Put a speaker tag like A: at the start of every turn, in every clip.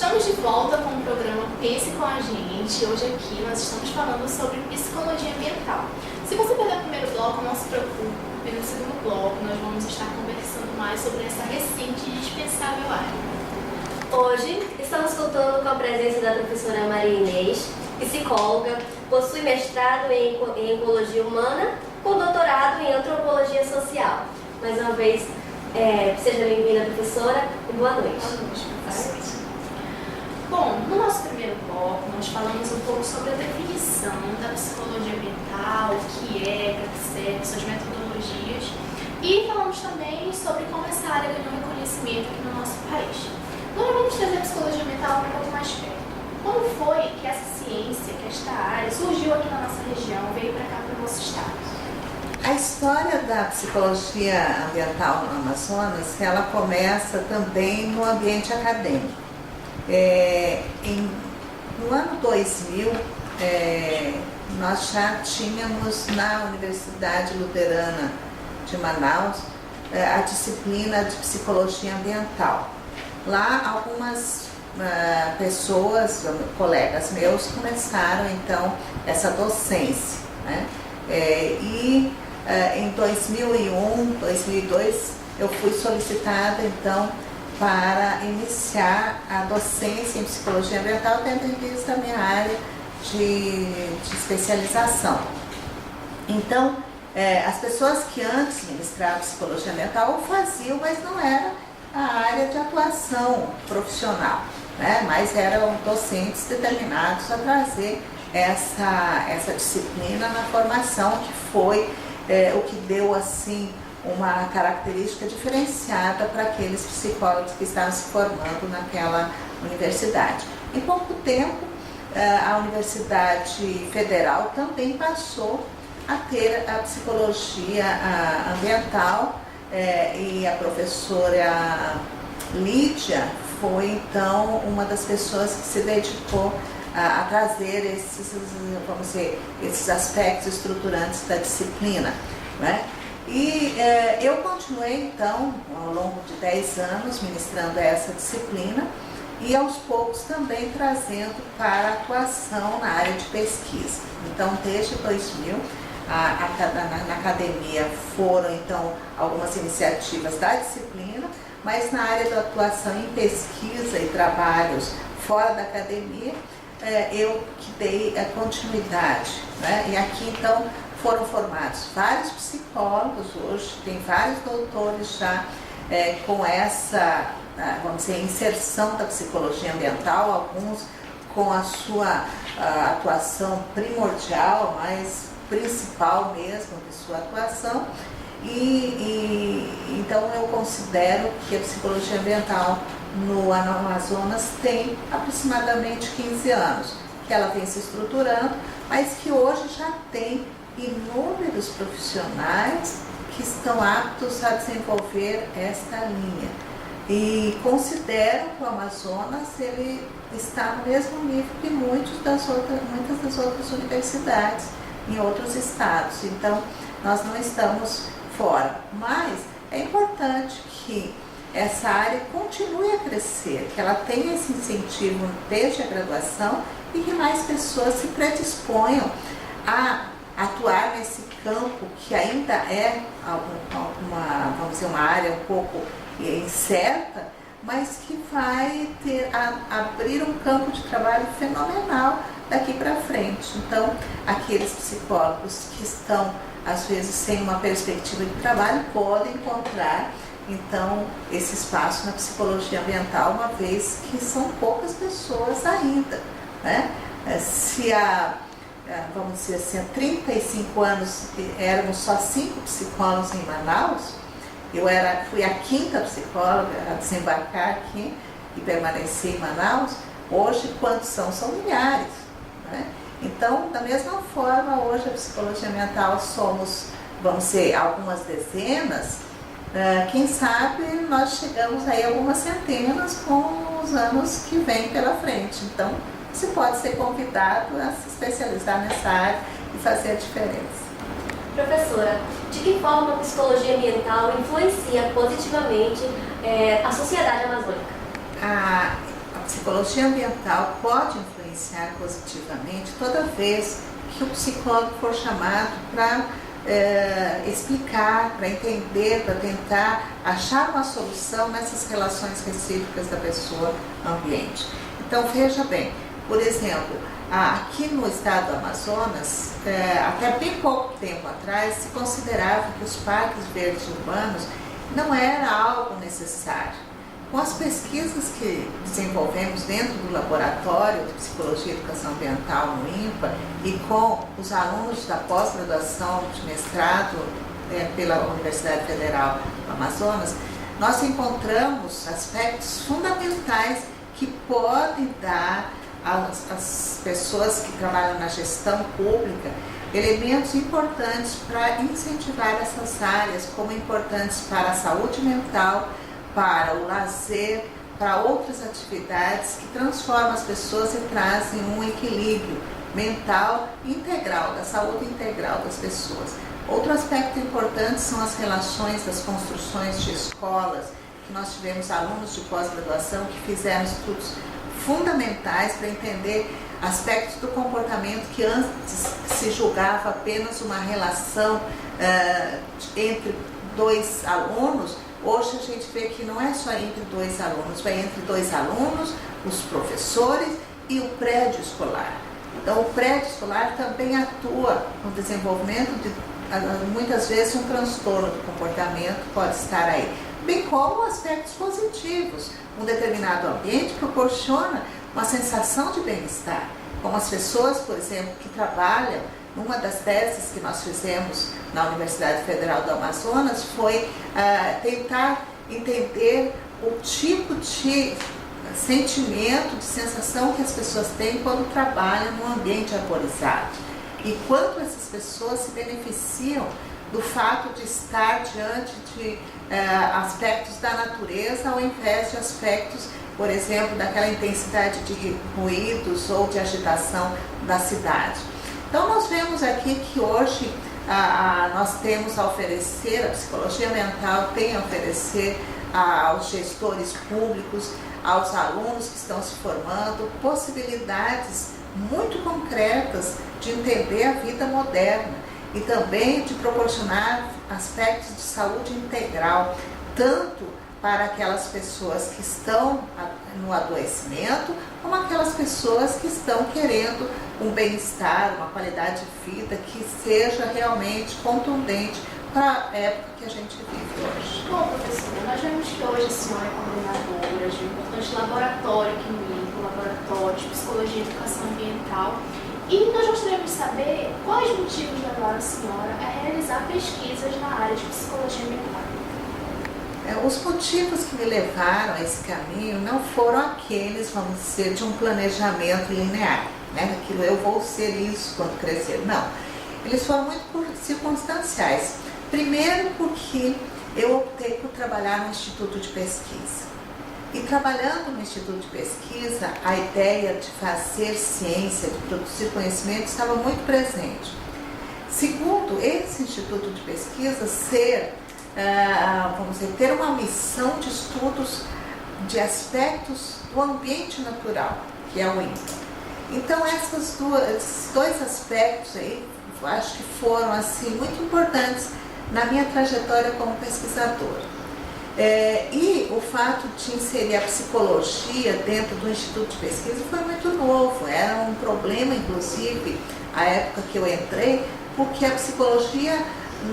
A: Estamos de volta com o programa Pense com a Gente. Hoje aqui nós estamos falando sobre psicologia ambiental. Se você perdeu o primeiro bloco, não se preocupe. No segundo bloco nós vamos estar conversando mais sobre essa recente e dispensável área.
B: Hoje estamos contando com a presença da professora Maria Inês, psicóloga, possui mestrado em Ecologia Humana com doutorado em Antropologia Social. Mais uma vez, seja bem-vinda, professora, e boa noite.
A: Boa noite, professora. Bom, no nosso primeiro bloco, nós falamos um pouco sobre a definição da psicologia ambiental, o que é, para que serve, suas metodologias, e falamos também sobre como essa área ganhou reconhecimento aqui no nosso país. Agora vamos trazer a psicologia ambiental um pouco mais perto. Como foi que essa ciência, que esta área, surgiu aqui na nossa região, veio para cá, para o nosso estado?
C: A história da psicologia ambiental no Amazonas, ela começa também no ambiente acadêmico. No ano 2000, nós já tínhamos na Universidade Luterana de Manaus a disciplina de psicologia ambiental. Lá, algumas pessoas, colegas meus, começaram então essa docência, né? Em 2001, 2002, eu fui solicitada então para iniciar a docência em psicologia ambiental, tendo em vista a minha área de especialização. Então, as pessoas que antes ministravam psicologia ambiental o faziam, mas não era a área de atuação profissional, né? Mas eram docentes determinados a trazer essa disciplina na formação, que foi o que deu assim uma característica diferenciada para aqueles psicólogos que estavam se formando naquela universidade. Em pouco tempo, a Universidade Federal também passou a ter a psicologia ambiental, e a professora Lídia foi então uma das pessoas que se dedicou a trazer esses aspectos estruturantes da disciplina, né? E eu continuei então ao longo de 10 anos ministrando essa disciplina e aos poucos também trazendo para a atuação na área de pesquisa. Então, desde 2000, na academia foram então algumas iniciativas da disciplina, mas na área da atuação em pesquisa e trabalhos fora da academia, eu que dei a continuidade, né? E aqui então foram formados vários psicólogos, hoje tem vários doutores já com essa, vamos dizer, inserção da psicologia ambiental, alguns com a sua atuação primordial, mais principal mesmo de sua atuação, então eu considero que a psicologia ambiental no Amazonas tem aproximadamente 15 anos, que ela vem se estruturando, mas que hoje já tem inúmeros profissionais que estão aptos a desenvolver esta linha. E considero que o Amazonas ele está no mesmo nível que muitas das outras universidades em outros estados. Então, nós não estamos fora. Mas é importante que essa área continue a crescer, que ela tenha esse incentivo desde a graduação e que mais pessoas se predisponham a atuar nesse campo que ainda é vamos dizer, uma área um pouco incerta, mas que vai abrir um campo de trabalho fenomenal daqui para frente. Então, aqueles psicólogos que estão, às vezes, sem uma perspectiva de trabalho, podem encontrar, então, esse espaço na psicologia ambiental, uma vez que são poucas pessoas ainda, né? Se vamos dizer assim, há 35 anos éramos só 5 psicólogos em Manaus, fui a 5ª psicóloga a desembarcar aqui e permanecer em Manaus. Hoje, quantos são? São milhares, né? Então, da mesma forma, hoje a psicologia ambiental somos, vamos dizer, algumas dezenas, quem sabe nós chegamos aí a algumas centenas com os anos que vêm pela frente. Então, você pode ser convidado a se especializar nessa área e fazer a diferença.
B: Professora, de que forma a psicologia ambiental influencia positivamente a sociedade amazônica?
C: A psicologia ambiental pode influenciar positivamente toda vez que o psicólogo for chamado para explicar, para entender, para tentar achar uma solução nessas relações recíprocas da pessoa no ambiente. Então, veja bem, por exemplo, aqui no estado do Amazonas, até bem pouco tempo atrás, se considerava que os parques verdes urbanos não era algo necessário. Com as pesquisas que desenvolvemos dentro do Laboratório de Psicologia e Educação Ambiental no INPA e com os alunos da pós-graduação de mestrado pela Universidade Federal do Amazonas, nós encontramos aspectos fundamentais que podem dar às pessoas que trabalham na gestão pública elementos importantes para incentivar essas áreas, como importantes para a saúde mental, para o lazer, para outras atividades que transformam as pessoas e trazem um equilíbrio mental integral, da saúde integral das pessoas. Outro aspecto importante são as relações das construções de escolas, que nós tivemos alunos de pós-graduação que fizeram estudos fundamentais para entender aspectos do comportamento que antes se julgava apenas uma relação entre dois alunos. Hoje a gente vê que não é só entre dois alunos, vai entre dois alunos, os professores e o prédio escolar. Então o prédio escolar também atua no desenvolvimento de, muitas vezes, um transtorno do comportamento pode estar aí, bem como aspectos positivos. Um determinado ambiente proporciona uma sensação de bem-estar, como as pessoas, por exemplo, que trabalham. Uma das teses que nós fizemos na Universidade Federal do Amazonas foi tentar entender o tipo de sentimento, de sensação que as pessoas têm quando trabalham num ambiente arborizado e quanto essas pessoas se beneficiam do fato de estar diante de aspectos da natureza ao invés de aspectos, por exemplo, daquela intensidade de ruídos ou de agitação da cidade. Então nós vemos aqui que hoje nós temos a oferecer, a psicologia ambiental tem a oferecer aos gestores públicos, aos alunos que estão se formando, possibilidades muito concretas de entender a vida moderna e também de proporcionar aspectos de saúde integral, tanto para aquelas pessoas que estão no adoecimento, como aquelas pessoas que estão querendo um bem-estar, uma qualidade de vida que seja realmente contundente para a época que a gente vive hoje.
A: Bom, professora, nós vemos que hoje a senhora é coordenadora de um importante laboratório aqui no INPA, o Laboratório de Psicologia e Educação Ambiental, e nós gostaríamos de saber quais motivos levaram a senhora a realizar pesquisas na área de psicologia ambiental.
C: Os motivos que me levaram a esse caminho não foram aqueles, vamos dizer, de um planejamento linear, né? Daquilo eu vou ser isso quando crescer. Não, eles foram muito circunstanciais. Primeiro porque eu optei por trabalhar no Instituto de Pesquisa. E trabalhando no Instituto de Pesquisa, a ideia de fazer ciência, de produzir conhecimento estava muito presente. Segundo, esse Instituto de Pesquisa vamos dizer, ter uma missão de estudos de aspectos do ambiente natural, que é o INPA. Então, esses dois aspectos aí, eu acho que foram assim, muito importantes na minha trajetória como pesquisadora. E o fato de inserir a psicologia dentro do Instituto de Pesquisa foi muito novo, era um problema, inclusive, a época que eu entrei, porque a psicologia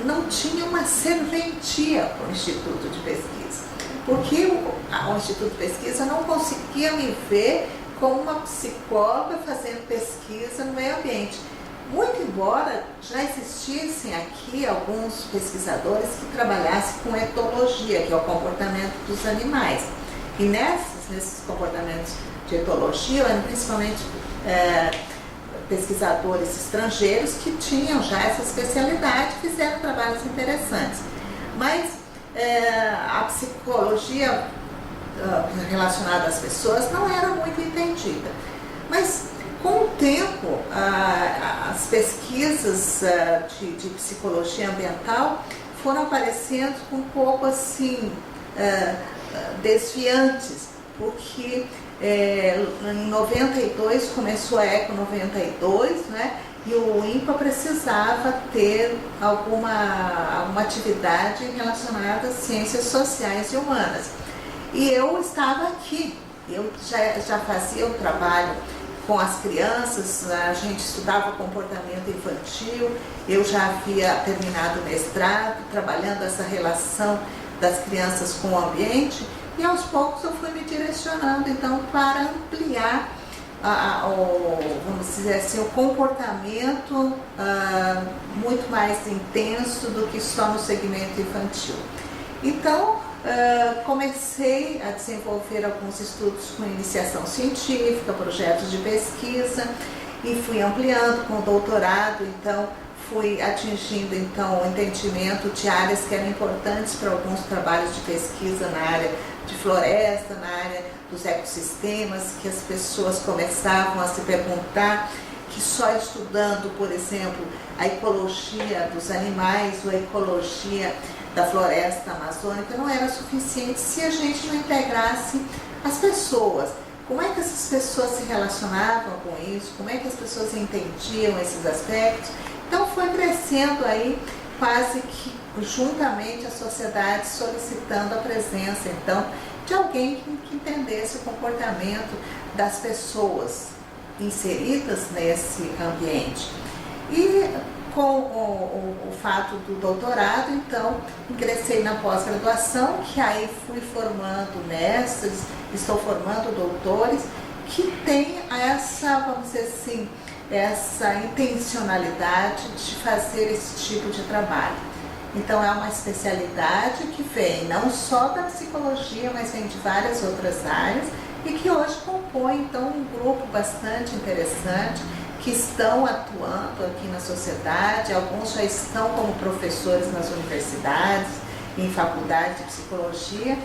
C: não tinha uma serventia para o Instituto de Pesquisa, porque o Instituto de Pesquisa não conseguia me ver como uma psicóloga fazendo pesquisa no meio ambiente. Muito embora já existissem aqui alguns pesquisadores que trabalhassem com etologia, que é o comportamento dos animais. E nesses comportamentos de etologia, eram principalmente pesquisadores estrangeiros que tinham já essa especialidade e fizeram trabalhos interessantes. Mas a psicologia relacionada às pessoas não era muito entendida. Mas com o tempo, as pesquisas de psicologia ambiental foram aparecendo um pouco assim, desviantes, porque Em 92 começou a Eco 92, né? E o INPA precisava ter alguma atividade relacionada às ciências sociais e humanas. E eu estava aqui, eu já fazia o trabalho com as crianças, a gente estudava comportamento infantil, eu já havia terminado o mestrado, trabalhando essa relação das crianças com o ambiente, e aos poucos eu fui me direcionando então para ampliar vamos dizer assim, o comportamento muito mais intenso do que só no segmento infantil. Então, comecei a desenvolver alguns estudos com iniciação científica, projetos de pesquisa, e fui ampliando com o doutorado, então fui atingindo então o entendimento de áreas que eram importantes para alguns trabalhos de pesquisa na área de floresta, na área dos ecossistemas, que as pessoas começavam a se perguntar que só estudando, por exemplo, a ecologia dos animais ou a ecologia da floresta amazônica não era suficiente se a gente não integrasse as pessoas. Como é que essas pessoas se relacionavam com isso? Como é que as pessoas entendiam esses aspectos? Então foi crescendo aí quase que juntamente a sociedade solicitando a presença então de alguém que entendesse o comportamento das pessoas inseridas nesse ambiente. E com o fato do doutorado, então, ingressei na pós-graduação, que aí fui formando mestres, estou formando doutores, que tem essa, vamos dizer assim, essa intencionalidade de fazer esse tipo de trabalho. Então é uma especialidade que vem não só da psicologia, mas vem de várias outras áreas e que hoje compõe então um grupo bastante interessante que estão atuando aqui na sociedade, alguns já estão como professores nas universidades, em faculdade de psicologia,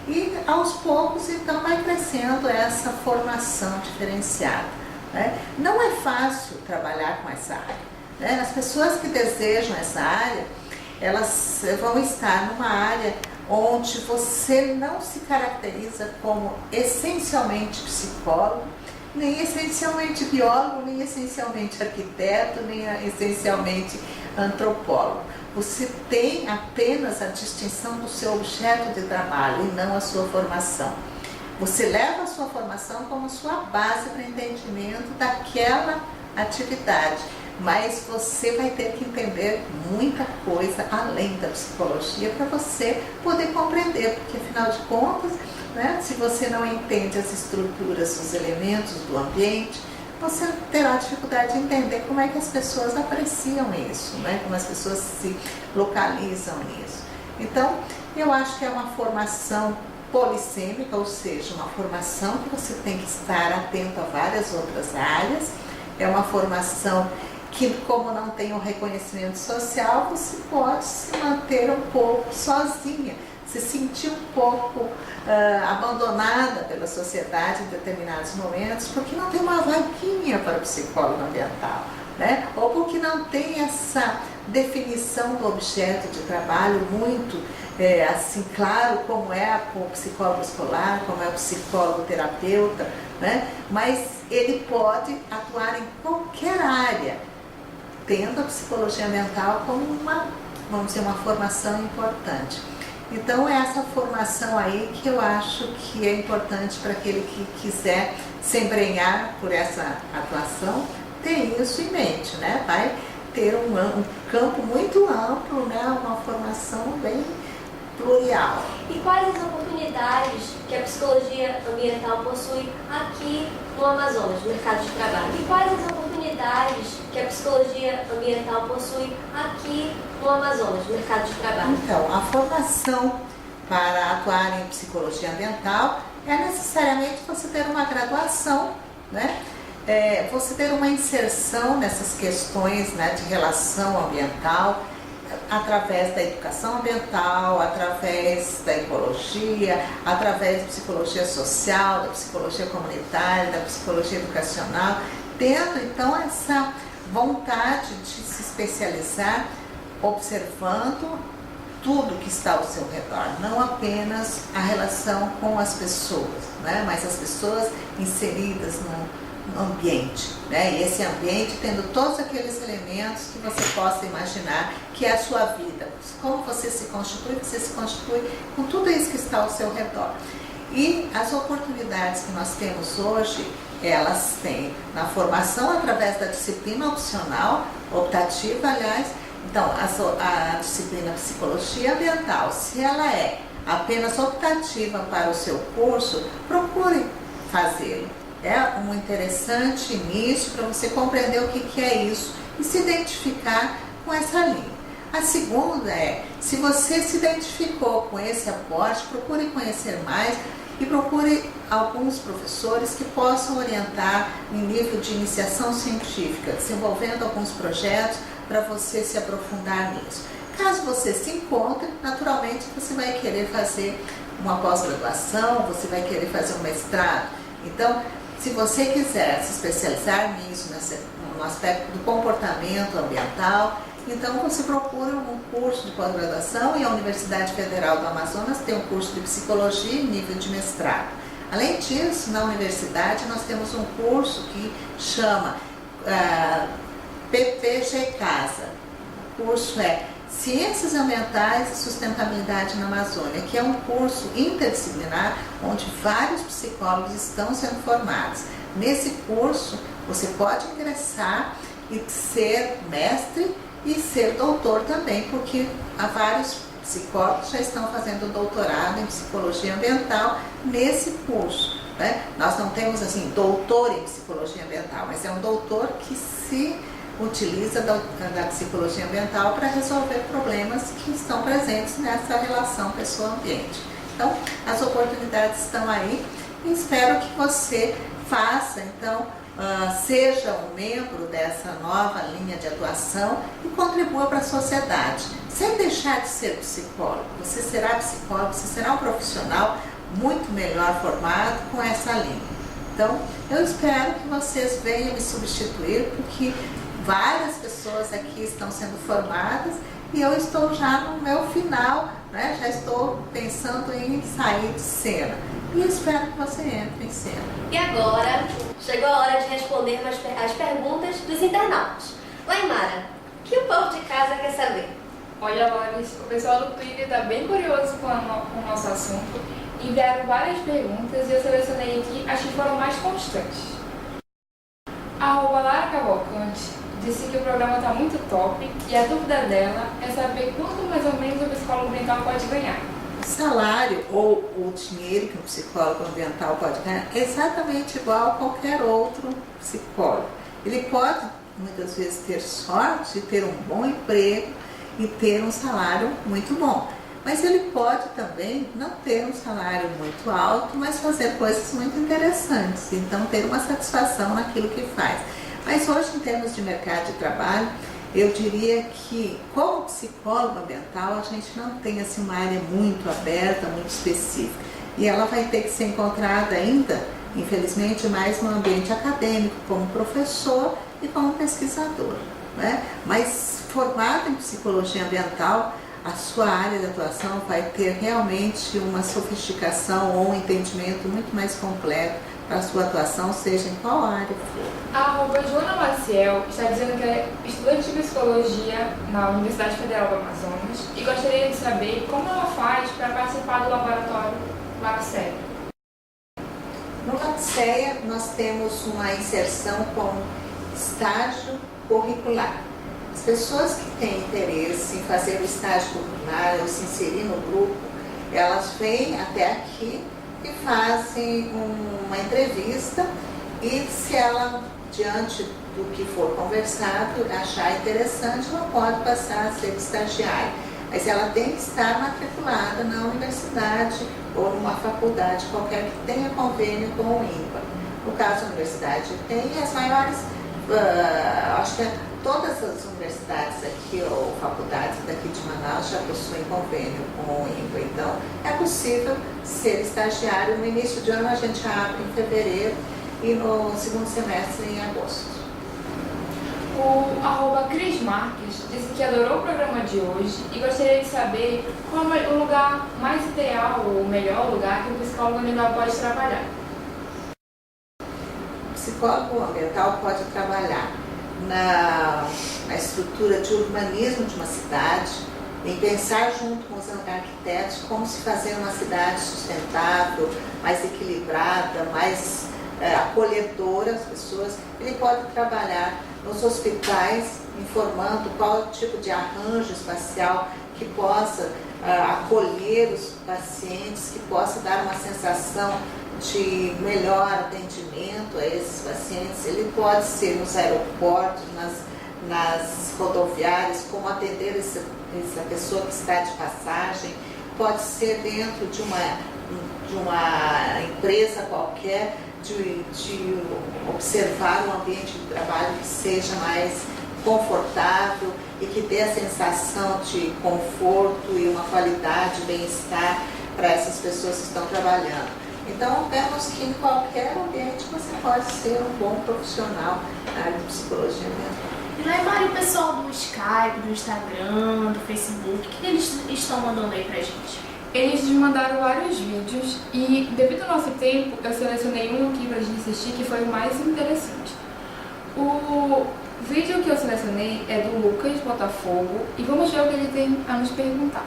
C: e aos poucos então vai crescendo essa formação diferenciada, né? Não é fácil trabalhar com essa área, né? As pessoas que desejam essa área, elas vão estar numa área onde você não se caracteriza como essencialmente psicólogo, nem essencialmente biólogo, nem essencialmente arquiteto, nem essencialmente antropólogo. Você tem apenas a distinção do seu objeto de trabalho e não a sua formação. Você leva a sua formação como sua base para entendimento daquela atividade, mas você vai ter que entender muita coisa além da psicologia para você poder compreender, porque afinal de contas, né, se você não entende as estruturas, os elementos do ambiente, você terá dificuldade de entender como é que as pessoas apreciam isso, né, como as pessoas se localizam nisso. Então, eu acho que é uma formação polissêmica, ou seja, uma formação que você tem que estar atento a várias outras áreas, é uma formação que, como não tem um reconhecimento social, você pode se manter um pouco sozinha, se sentir um pouco abandonada pela sociedade em determinados momentos, porque não tem uma vaguinha para o psicólogo ambiental, né? Ou porque não tem essa definição do objeto de trabalho muito assim claro, como é o psicólogo escolar, como é o psicólogo terapeuta, né? Mas ele pode atuar em qualquer área, tendo a psicologia ambiental como uma, vamos dizer, uma formação importante. Então é essa formação aí que eu acho que é importante para aquele que quiser se embrenhar por essa atuação, ter isso em mente, né? Vai ter um campo muito amplo, né? Uma formação bem plurial.
B: E quais as oportunidades que a psicologia ambiental possui aqui no Amazonas, no mercado de trabalho? E quais as oportunidades que a psicologia ambiental possui aqui no Amazonas, no mercado de trabalho?
C: Então, a formação para atuar em psicologia ambiental é necessariamente você ter uma graduação, né? Você ter uma inserção nessas questões, né, de relação ambiental, através da educação ambiental, através da ecologia, através da psicologia social, da psicologia comunitária, da psicologia educacional, tendo então essa vontade de se especializar, observando tudo que está ao seu redor, não apenas a relação com as pessoas, né? Mas as pessoas inseridas no ambiente, né? E esse ambiente tendo todos aqueles elementos que você possa imaginar que é a sua vida. Como você se constitui com tudo isso que está ao seu redor. E as oportunidades que nós temos hoje, elas têm na formação através da disciplina opcional, optativa, aliás. Então, a disciplina Psicologia Ambiental, se ela é apenas optativa para o seu curso, procure fazê-lo. É um interessante início para você compreender o que é isso e se identificar com essa linha. A segunda é, se você se identificou com esse aporte, procure conhecer mais e procure alguns professores que possam orientar em nível de iniciação científica, desenvolvendo alguns projetos para você se aprofundar nisso. Caso você se encontre, naturalmente você vai querer fazer uma pós-graduação, você vai querer fazer um mestrado. Então, se você quiser se especializar nisso, no aspecto do comportamento ambiental, então você procura um curso de pós-graduação e a Universidade Federal do Amazonas tem um curso de psicologia em nível de mestrado. Além disso, na universidade nós temos um curso que chama PPG Casa. O curso é Ciências Ambientais e Sustentabilidade na Amazônia, que é um curso interdisciplinar onde vários psicólogos estão sendo formados. Nesse curso você pode ingressar e ser mestre e ser doutor também, porque há vários psicólogos já estão fazendo doutorado em psicologia ambiental nesse curso, né? Nós não temos assim doutor em psicologia ambiental, mas é um doutor que se utiliza da psicologia ambiental para resolver problemas que estão presentes nessa relação pessoa-ambiente. Então, as oportunidades estão aí e espero que você faça, então, seja um membro dessa nova linha de atuação e contribua para a sociedade, sem deixar de ser psicólogo. Você será psicólogo, você será um profissional muito melhor formado com essa linha. Então, eu espero que vocês venham me substituir, porque várias pessoas aqui estão sendo formadas e eu estou já no meu final, né? Já estou pensando em sair de cena. E espero que você entre em cena.
B: E agora, chegou a hora de responder as perguntas dos internautas. Laimara, o que o povo de casa quer saber?
D: Olha, Loris, o pessoal do Twitter está bem curioso com o nosso assunto. Enviaram várias perguntas e eu selecionei aqui as que foram mais constantes. A Lara Cavalcante disse que o programa está muito top e a dúvida dela é saber quanto mais ou menos o psicólogo ambiental pode ganhar.
C: O salário ou o dinheiro que um psicólogo ambiental pode ganhar é exatamente igual a qualquer outro psicólogo. Ele pode, muitas vezes, ter sorte de ter um bom emprego e ter um salário muito bom. Mas ele pode também não ter um salário muito alto, mas fazer coisas muito interessantes. Então, ter uma satisfação naquilo que faz. Mas hoje, em termos de mercado de trabalho, eu diria que, como psicólogo ambiental, a gente não tem assim, uma área muito aberta, muito específica. E ela vai ter que ser encontrada ainda, infelizmente, mais no ambiente acadêmico, como professor e como pesquisador, né? Mas formado em psicologia ambiental, a sua área de atuação vai ter realmente uma sofisticação ou um entendimento muito mais completo para a sua atuação, seja em qual área for.
D: A Joana Maciel está dizendo que é estudante de psicologia na Universidade Federal do Amazonas e gostaria de saber como ela faz para participar do laboratório LAPSEA.
C: No LAPSEA, nós temos uma inserção com estágio curricular. As pessoas que têm interesse em fazer o estágio curricular ou se inserir no grupo, elas vêm até aqui e fazem uma entrevista e se ela, diante do que for conversado, achar interessante, ela pode passar a ser estagiária. Mas ela tem que estar matriculada na universidade ou numa faculdade qualquer que tenha convênio com o INPA. No caso, a universidade tem as maiores, acho que todas as universidades aqui ou faculdades daqui de Manaus já possuem convênio com o INPA. Então, é possível ser estagiário. No início de ano a gente abre em fevereiro e no segundo semestre em agosto.
D: O @Cris Marques disse que adorou o programa de hoje e gostaria de saber qual é o lugar mais ideal, ou o melhor lugar que o psicólogo ambiental pode trabalhar.
C: O psicólogo ambiental pode trabalhar na estrutura de urbanismo de uma cidade, em pensar junto com os arquitetos como se fazer uma cidade sustentável, mais equilibrada, mais acolhedora às pessoas. Ele pode trabalhar nos hospitais, informando qual tipo de arranjo espacial que possa acolher os pacientes, que possa dar uma sensação de melhor atendimento a esses pacientes. Ele pode ser nos aeroportos, nas rodoviárias, como atender essa pessoa que está de passagem, pode ser dentro de uma empresa qualquer, de observar um ambiente de trabalho que seja mais confortável e que dê a sensação de conforto e uma qualidade, bem-estar para essas pessoas que estão trabalhando. Então, vemos que em qualquer ambiente você pode ser um bom profissional na área de psicologia ambiental.
A: E lá, Mari, o pessoal do Skype, do Instagram, do Facebook, o que eles estão mandando aí pra gente?
D: Eles nos mandaram vários vídeos e, devido ao nosso tempo, eu selecionei um aqui pra gente assistir que foi o mais interessante. O vídeo que eu selecionei é do Lucas Botafogo e vamos ver o que ele tem a nos perguntar.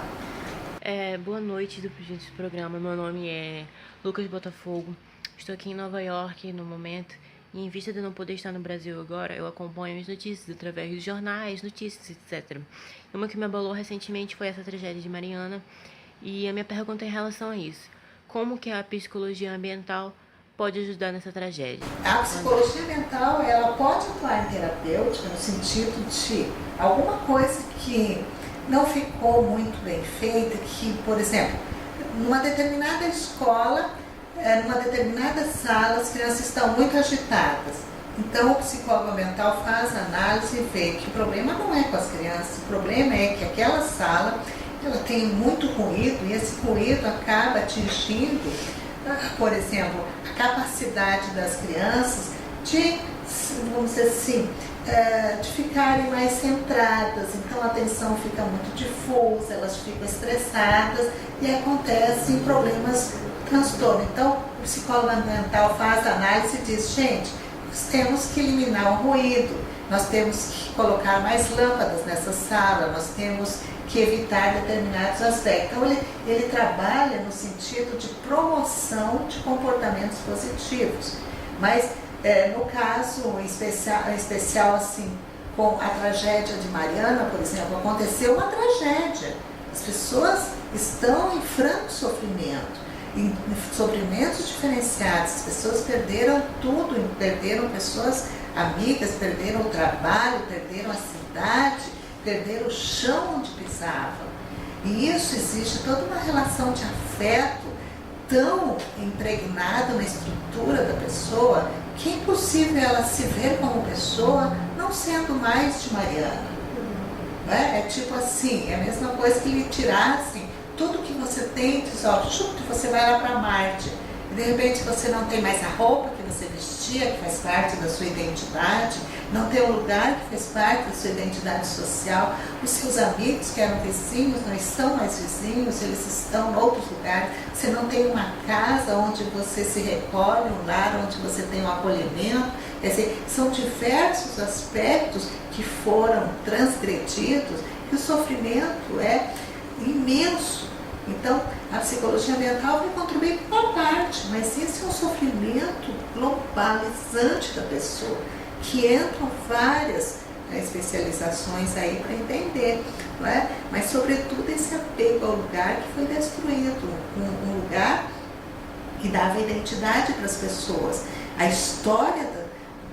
E: Boa noite do programa, meu nome é Lucas Botafogo, estou aqui em Nova York no momento e em vista de não poder estar no Brasil agora, eu acompanho as notícias através dos jornais, notícias, etc. Uma que me abalou recentemente foi essa tragédia de Mariana e a minha pergunta é em relação a isso. Como que a psicologia ambiental pode ajudar nessa tragédia?
C: A psicologia ambiental, ela pode atuar em terapêutica no sentido de alguma coisa que não ficou muito bem feita, que, por exemplo, numa determinada escola, numa determinada sala, as crianças estão muito agitadas. Então, o psicólogo ambiental faz análise e vê que o problema não é com as crianças, o problema é que aquela sala ela tem muito ruído e esse ruído acaba atingindo, por exemplo, a capacidade das crianças de, vamos dizer assim, de ficarem mais centradas. Então a atenção fica muito difusa, elas ficam estressadas e acontecem problemas, transtorno. Então o psicólogo ambiental faz a análise e diz, gente, nós temos que eliminar o ruído, nós temos que colocar mais lâmpadas nessa sala, nós temos que evitar determinados aspectos. Então ele trabalha no sentido de promoção de comportamentos positivos. Mas no caso especial assim, com a tragédia de Mariana, por exemplo, aconteceu uma tragédia. As pessoas estão em franco sofrimento, em sofrimentos diferenciados. As pessoas perderam tudo, perderam pessoas amigas, perderam o trabalho, perderam a cidade, perderam o chão onde pisavam. E isso existe toda uma relação de afeto tão impregnada na estrutura da pessoa que é impossível ela se ver como pessoa não sendo mais de Mariana. Não é? É tipo assim, é a mesma coisa que lhe tirassem tudo que você tem, diz, ó, você vai lá para Marte. E de repente você não tem mais a roupa que você vestia, que faz parte da sua identidade, não tem um lugar que faz parte da sua identidade social, os seus amigos que eram vizinhos não estão mais vizinhos, eles estão em outros lugares, você não tem uma casa onde você se recolhe, um lar onde você tem um acolhimento. Quer dizer, são diversos aspectos que foram transgredidos e o sofrimento é imenso. Então, a psicologia ambiental vai contribuir com uma parte, mas esse é um sofrimento globalizante da pessoa, que entram várias especializações aí para entender, não é? Mas, sobretudo, esse apego ao lugar que foi destruído, um lugar que dava identidade para as pessoas. A história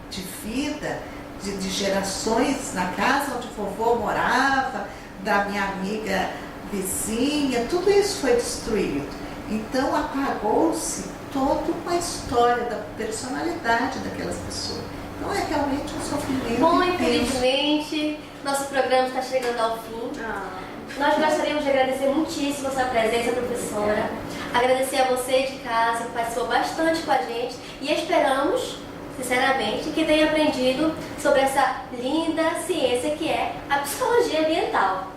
C: de vida, de gerações na casa onde vovô morava, da minha amiga vizinha, tudo isso foi destruído. Então apagou-se toda uma história da personalidade daquelas pessoas. Então é realmente um sofrimento.
B: Bom,
C: intenso.
B: infelizmente, nosso programa está chegando ao fim. Nós gostaríamos de agradecer muitíssimo a sua presença, professora. Agradecer a você de casa que participou bastante com a gente e esperamos sinceramente, que tenha aprendido sobre essa linda ciência que é a psicologia ambiental.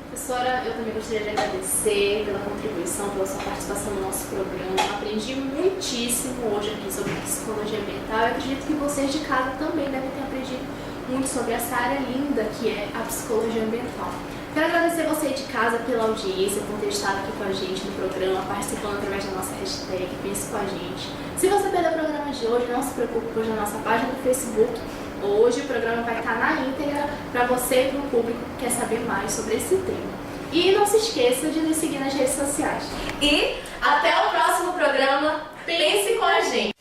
A: Professora, eu também gostaria de agradecer pela contribuição, pela sua participação no nosso programa. Aprendi muitíssimo hoje aqui sobre psicologia ambiental e acredito que vocês de casa também devem ter aprendido muito sobre essa área linda que é a psicologia ambiental. Quero agradecer você de casa pela audiência, por ter estado aqui com a gente no programa, participando através da nossa hashtag Pense com a gente. Se você perdeu o programa de hoje, não se preocupe, pois na nossa página do Facebook, hoje o programa vai estar na íntegra para você e para o público que quer saber mais sobre esse tema. E não se esqueça de nos seguir nas redes sociais.
B: E até o próximo programa. Pense com a gente!